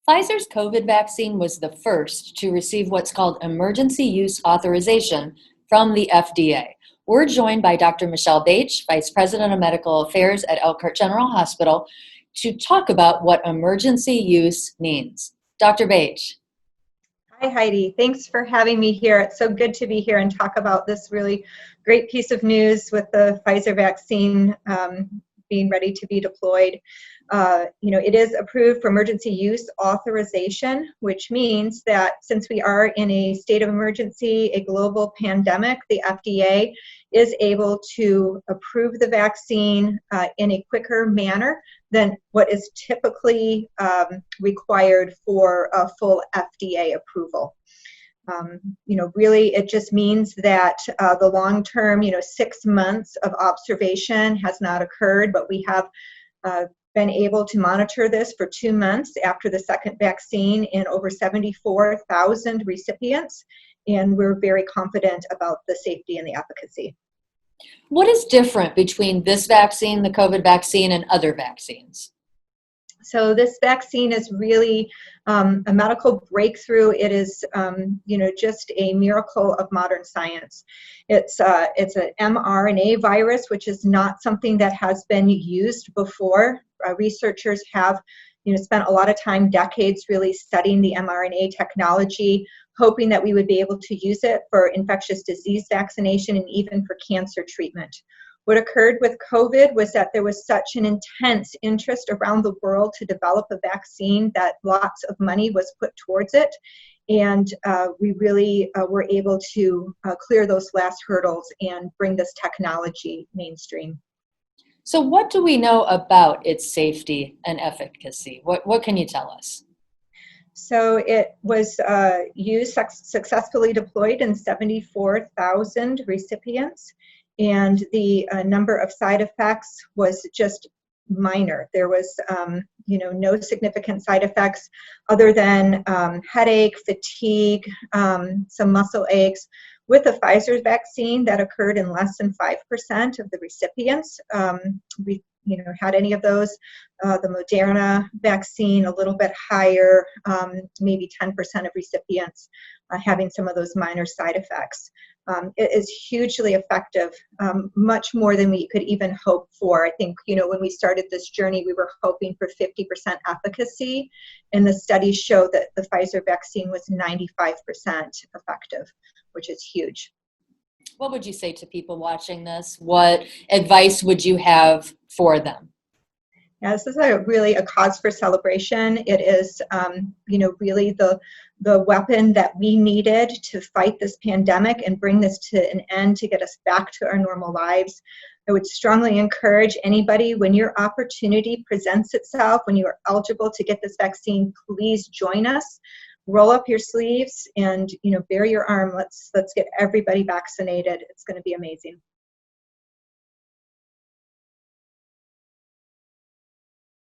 Pfizer's COVID vaccine was the first to receive what's called emergency use authorization from the FDA. We're joined by Dr. Michelle Bache, Vice President of Medical Affairs at Elkhart General Hospital, to talk about what emergency use means. Dr. Bache. Hi, Heidi. Thanks for having me here. It's so good to be here and talk about this really great piece of news with the Pfizer vaccine being ready to be deployed. It is approved for emergency use authorization, which means that since we are in a state of emergency, a global pandemic, the FDA is able to approve the vaccine in a quicker manner than what is typically required for a full FDA approval. Really, it just means that the long-term, 6 months of observation has not occurred, but we have been able to monitor this for 2 months after the second vaccine in over 74,000 recipients, and we're very confident about the safety and the efficacy. What is different between this vaccine, the COVID vaccine, and other vaccines? So this vaccine is really a medical breakthrough. It is, just a miracle of modern science. It's an mRNA virus, which is not something that has been used before. Researchers have, spent a lot of time, decades, really studying the mRNA technology, hoping that we would be able to use it for infectious disease vaccination and even for cancer treatment. What occurred with COVID was that there was such an intense interest around the world to develop a vaccine that lots of money was put towards it. And we really were able to clear those last hurdles and bring this technology mainstream. So what do we know about its safety and efficacy? What can you tell us? So it was successfully deployed in 74,000 recipients. And the number of side effects was just minor. There was, no significant side effects other than headache, fatigue, some muscle aches. With the Pfizer vaccine, that occurred in less than 5% of the recipients. We had any of those. The Moderna vaccine, a little bit higher, maybe 10% of recipients having some of those minor side effects. It is hugely effective, much more than we could even hope for. I think, when we started this journey, we were hoping for 50% efficacy, and the studies show that the Pfizer vaccine was 95% effective, which is huge. What would you say to people watching this? What advice would you have for them? Yeah, this is really a cause for celebration. It is, really the weapon that we needed to fight this pandemic and bring this to an end to get us back to our normal lives. I would strongly encourage anybody, when your opportunity presents itself, when you are eligible to get this vaccine, please join us. Roll up your sleeves and, bare your arm. Let's get everybody vaccinated. It's going to be amazing.